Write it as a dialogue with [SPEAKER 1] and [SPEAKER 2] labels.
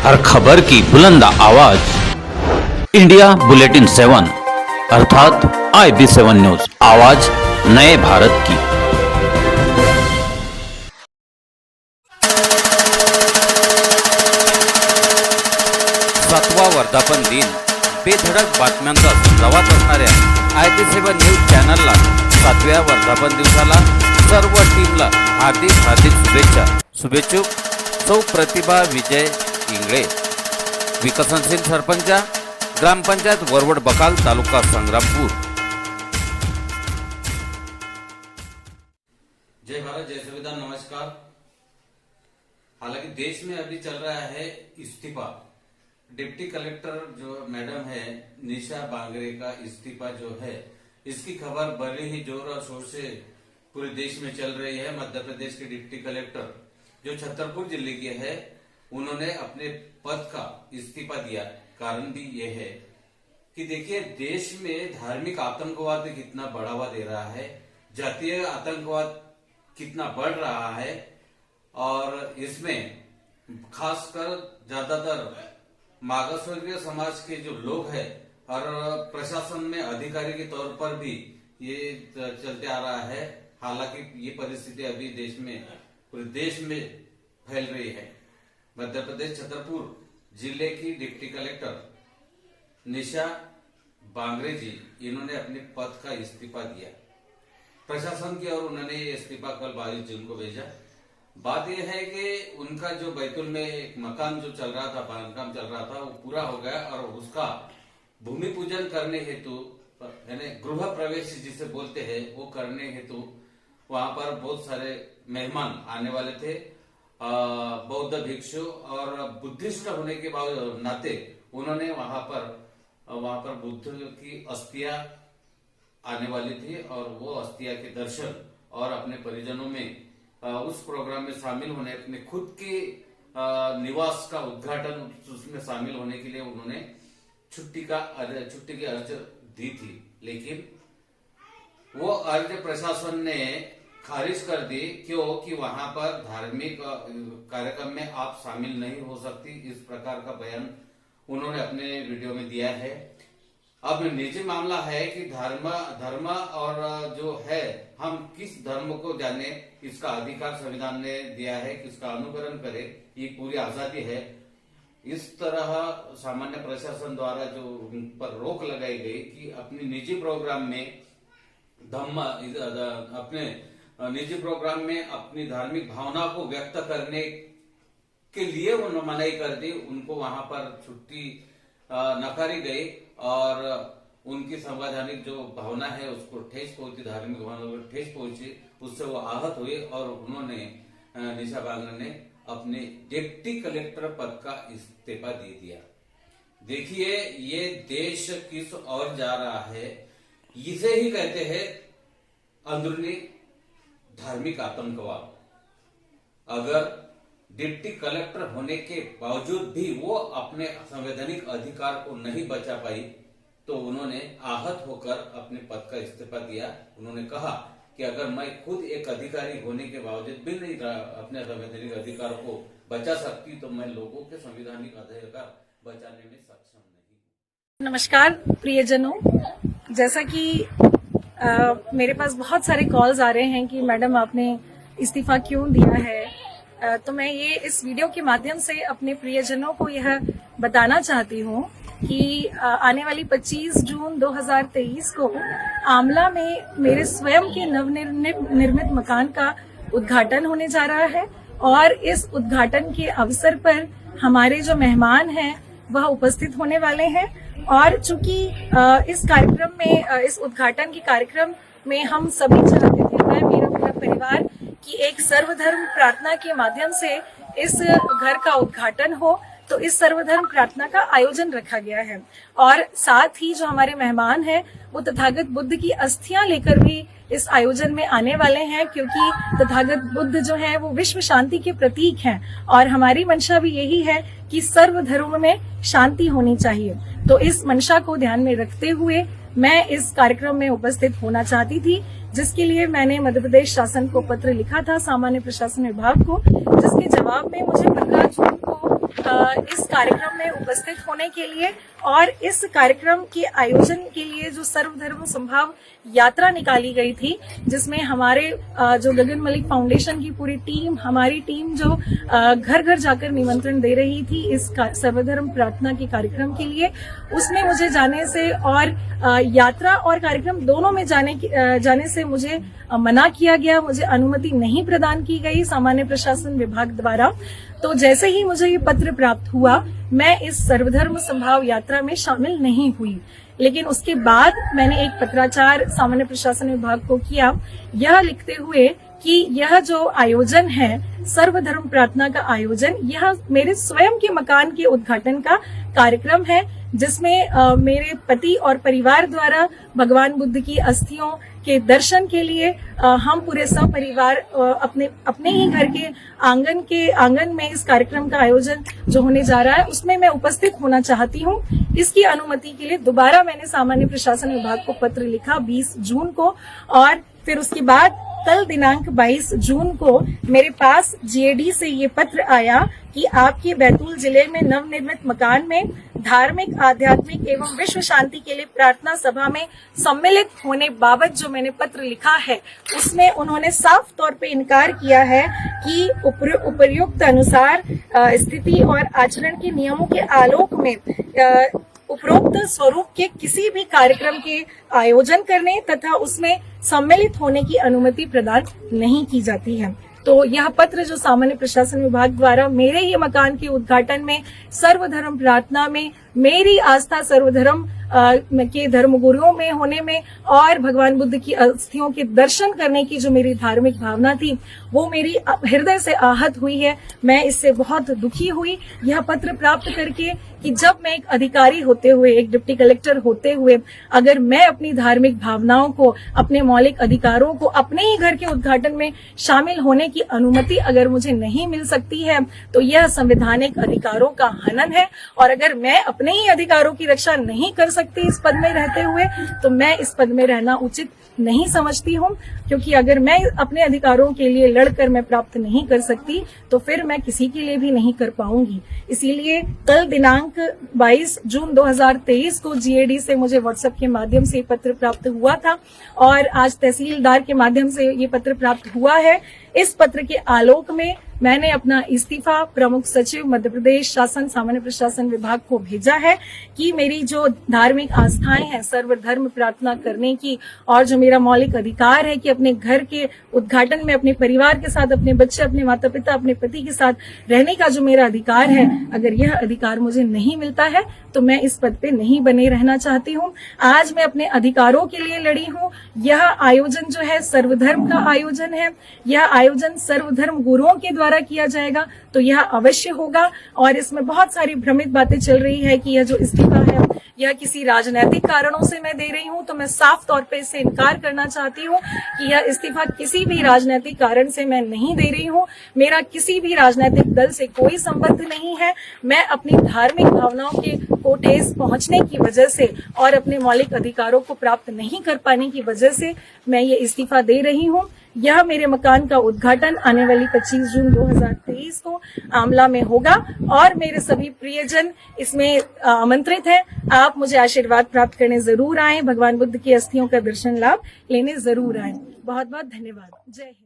[SPEAKER 1] हर खबर की बुलंद आवाज, इंडिया बुलेटिन 7 अर्थात IB7 न्यूज, आवाज नए भारत की। सातवा वर्धापन दिन बेधडक बातम्यांचा प्रवास असणाऱ्या IB7 न्यूज चॅनलला 7व्या वर्धापन दिवसाला सर्व टीमला हार्दिक शुभेच्छा। शुभेच्छुक सौ प्रतिभा विजय इंगळे, विकसनशील सरपंच, ग्रामपंचायत वरवड बकाल, तालुका संग्रामपुर। जय भारत, जय संविधान, नमस्कार। हालांकि देश में अभी चल रहा है इस्तीफा, डिप्टी कलेक्टर जो मैडम है निशा बांगरे का इस्तीफा जो है, इसकी खबर बड़े ही जोर और शोर से पूरे देश में चल रही है। मध्य प्रदेश के डिप्टी कलेक्टर जो छतरपुर जिले के है, उन्होंने अपने पद का इस्तीफा दिया। कारण भी यह है कि देखिए, देश में धार्मिक आतंकवाद कितना बढ़ावा दे रहा है, जातीय आतंकवाद कितना बढ़ रहा है, और इसमें खासकर ज्यादातर मागासवर्गीय समाज के जो लोग हैं और प्रशासन में अधिकारी के तौर पर भी ये चलते आ रहा है। हालांकि ये परिस्थिति अभी देश में, पूरे देश में फैल रही है। मध्य प्रदेश छतरपुर जिले की डिप्टी कलेक्टर निशा बांगरे जी, इन्होंने अपने पद का इस्तीफा दिया प्रशासन की, और उन्होंने ये इस्तीफा कल 22 जून को भेजा। बात यह है कि उनका जो बैतूल में एक मकान जो चल रहा था, बांधकाम चल रहा था, वो पूरा हो गया, और उसका भूमि पूजन करने हेतु, यानी गृह प्रवेश जिसे बोलते हैं, वो करने हेतु वहां पर बहुत सारे मेहमान आने वाले थे। बौद्ध भिक्षु और बुद्धिस्ट होने के नाते उन्होंने वहां पर बुद्ध की अस्थियां आने वाली थी, और वो अस्थियां के दर्शन और अपने परिजनों में उस प्रोग्राम में शामिल होने, अपने खुद के निवास का उद्घाटन उसमें शामिल होने के लिए उन्होंने छुट्टी की अर्ज दी थी। लेकिन वो अर्ज प्रशासन ने खारिज कर दी। क्यों? कि वहां पर धार्मिक कार्यक्रम में आप शामिल नहीं हो सकती, इस प्रकार का बयान उन्होंने अपने वीडियो में दिया है। अब निजी मामला है कि धर्म और जो है, हम किस धर्म को जाने, इसका अधिकार संविधान ने दिया है, किसका अनुकरण करें, ये पूरी आजादी है। इस तरह सामान्य प्रशासन द्वारा जो उन पर रोक लगाई गई कि अपनी निजी प्रोग्राम में अपनी धार्मिक भावना को व्यक्त करने के लिए उन्होंने मनाही कर दी। उनको वहां पर छुट्टी नकारी गई, और उनकी संवैधानिक जो भावना है उसको ठेस पहुंची, धार्मिक भावना को ठेस पहुंची, उससे वो आहत हुए, और उन्होंने, निशा बांगरे ने अपने डिप्टी कलेक्टर पद का इस्तीफा दे दिया। देखिए, ये देश किस ओर जा रहा है, इसे ही कहते हैं अंदरूनी धार्मिक आतंकवाद। अगर डिप्टी कलेक्टर होने के बावजूद भी वो अपने संवैधानिक अधिकार को नहीं बचा पाई, तो उन्होंने आहत होकर अपने पद का इस्तीफा दिया। उन्होंने कहा कि अगर मैं खुद एक अधिकारी होने के बावजूद भी नहीं अपने संवैधानिक अधिकार को बचा सकती, तो मैं लोगों के संवैधानिक अधिकार बचाने में सक्षम नहीं।
[SPEAKER 2] नमस्कार प्रियजनों, जैसा कि मेरे पास बहुत सारे कॉल्स आ रहे हैं कि मैडम आपने इस्तीफा क्यों दिया है, तो मैं ये इस वीडियो के माध्यम से अपने प्रियजनों को यह बताना चाहती हूँ कि आने वाली 25 जून 2023 को आमला में मेरे स्वयं के नवनिर्मित मकान का उद्घाटन होने जा रहा है, और इस उद्घाटन के अवसर पर हमारे जो मेहमान हैं वह उपस्थित होने वाले हैं। और चूंकि इस कार्यक्रम में, इस उद्घाटन के कार्यक्रम में हम सभी चाहते थे, मैं, मेरा पूरा परिवार, कि एक सर्वधर्म प्रार्थना के माध्यम से इस घर का उद्घाटन हो, तो इस सर्वधर्म प्रार्थना का आयोजन रखा गया है। और साथ ही जो हमारे मेहमान हैं वो तथागत बुद्ध की अस्थियां लेकर भी इस आयोजन में आने वाले हैं, क्योंकि तथागत बुद्ध जो है वो विश्व शांति के प्रतीक हैं, और हमारी मंशा भी यही है कि सर्वधर्म में शांति होनी चाहिए। तो इस मंशा को ध्यान में रखते हुए मैं इस कार्यक्रम में उपस्थित होना चाहती थी, जिसके लिए मैंने मध्य प्रदेश शासन को पत्र लिखा था, सामान्य प्रशासन विभाग को, जिसके जवाब में मुझे 15 जून को इस कार्यक्रम में उपस्थित होने के लिए और इस कार्यक्रम के आयोजन के लिए जो सर्वधर्म संभाव यात्रा निकाली गई थी, जिसमें हमारे जो गगन मलिक फाउंडेशन की पूरी टीम, हमारी टीम जो घर घर जाकर निमंत्रण दे रही थी इस सर्वधर्म प्रार्थना के कार्यक्रम के लिए, उसमें मुझे जाने से और यात्रा और कार्यक्रम दोनों में जाने से मुझे मना किया गया, मुझे अनुमति नहीं प्रदान की गई सामान्य प्रशासन विभाग द्वारा। तो जैसे ही मुझे ये पत्र प्राप्त हुआ, मैं इस सर्वधर्म संभाव यात्रा में शामिल नहीं हुई। लेकिन उसके बाद मैंने एक पत्राचार सामान्य प्रशासन विभाग को किया, यह लिखते हुए कि यह जो आयोजन है सर्वधर्म प्रार्थना का आयोजन, यह मेरे स्वयं के मकान के उद्घाटन का कार्यक्रम है, जिसमें मेरे पति और परिवार द्वारा भगवान बुद्ध की अस्थियों के दर्शन के लिए हम पूरे सपरिवार अपने ही घर के आंगन में इस कार्यक्रम का आयोजन जो होने जा रहा है उसमें मैं उपस्थित होना चाहती हूँ। इसकी अनुमति के लिए दोबारा मैंने सामान्य प्रशासन विभाग को पत्र लिखा 20 जून को, और फिर उसके बाद कल दिनांक 22 जून को मेरे पास जीएडी से ये पत्र आया कि आपके बैतूल जिले में नवनिर्मित मकान में धार्मिक, आध्यात्मिक एवं विश्व शांति के लिए प्रार्थना सभा में सम्मिलित होने बाबत जो मैंने पत्र लिखा है, उसमें उन्होंने साफ तौर पे इनकार किया है कि उपर्युक्त अनुसार स्थिति और आचरण के नियमों के आलोक में उपरोक्त स्वरूप के किसी भी कार्यक्रम के आयोजन करने तथा उसमें सम्मिलित होने की अनुमति प्रदान नहीं की जाती है। तो यह पत्र जो सामान्य प्रशासन विभाग द्वारा मेरे ही मकान के उद्घाटन में सर्वधर्म प्रार्थना में मेरी आस्था सर्वधर्म के धर्मगुरुओं में होने में और भगवान बुद्ध की अस्थियों के दर्शन करने की जो मेरी धार्मिक भावना थी, वो मेरी हृदय से आहत हुई है। मैं इससे बहुत दुखी हुई यह पत्र प्राप्त करके कि जब मैं एक अधिकारी होते हुए, एक डिप्टी कलेक्टर होते हुए, अगर मैं अपनी धार्मिक भावनाओं को, अपने मौलिक अधिकारों को अपने ही घर के उद्घाटन में शामिल होने की अनुमति अगर मुझे नहीं मिल सकती है, तो यह संवैधानिक अधिकारों का हनन है। और अगर मैं अपने ही अधिकारों की रक्षा नहीं कर सकती इस पद में रहते हुए, तो मैं इस पद में रहना उचित नहीं समझती हूँ, क्योंकि अगर मैं अपने अधिकारों के लिए लड़कर मैं प्राप्त नहीं कर सकती, तो फिर मैं किसी के लिए भी नहीं कर पाऊंगी। इसीलिए कल दिनांक 22 जून 2023 को जीएडी से मुझे व्हाट्सएप के माध्यम से ये पत्र प्राप्त हुआ था और आज तहसीलदार के माध्यम से ये पत्र प्राप्त हुआ है। इस पत्र के आलोक में मैंने अपना इस्तीफा प्रमुख सचिव मध्य प्रदेश शासन सामान्य प्रशासन विभाग को भेजा है कि मेरी जो धार्मिक आस्थाएं हैं सर्वधर्म प्रार्थना करने की, और जो मेरा मौलिक अधिकार है कि अपने घर के उद्घाटन में अपने परिवार के साथ, अपने बच्चे, अपने माता पिता, अपने पति के साथ रहने का जो मेरा अधिकार है, अगर यह अधिकार मुझे नहीं मिलता है तो मैं इस पद पे नहीं बने रहना चाहती हूँ। आज मैं अपने अधिकारों के लिए लड़ी हूँ। यह आयोजन जो है सर्वधर्म का आयोजन है, यह आयोजन सर्वधर्म गुरुओं के द्वारा किया जाएगा, तो यह अवश्य होगा। और इसमें बहुत सारी भ्रमित बातें चल रही है कि यह जो इस्तीफा है यह किसी राजनीतिक कारणों से मैं दे रही हूं, तो मैं साफ तौर पे इससे इनकार करना चाहती हूं कि यह इस्तीफा किसी भी राजनीतिक कारण से मैं नहीं दे रही हूं। मेरा किसी भी राजनीतिक दल से कोई संबंध नहीं है। मैं अपनी धार्मिक भावनाओं के को ठेस पहुंचने की वजह से और अपने मौलिक अधिकारों को प्राप्त नहीं कर पाने की वजह से मैं ये इस्तीफा दे रही हूं। यह मेरे मकान का उद्घाटन आने वाली 25 जून 2023 को आमला में होगा और मेरे सभी प्रियजन इसमें आमंत्रित हैं। आप मुझे आशीर्वाद प्राप्त करने जरूर आएं, भगवान बुद्ध की अस्थियों का दर्शन लाभ लेने जरूर आएं। बहुत बहुत धन्यवाद। जय हिंद।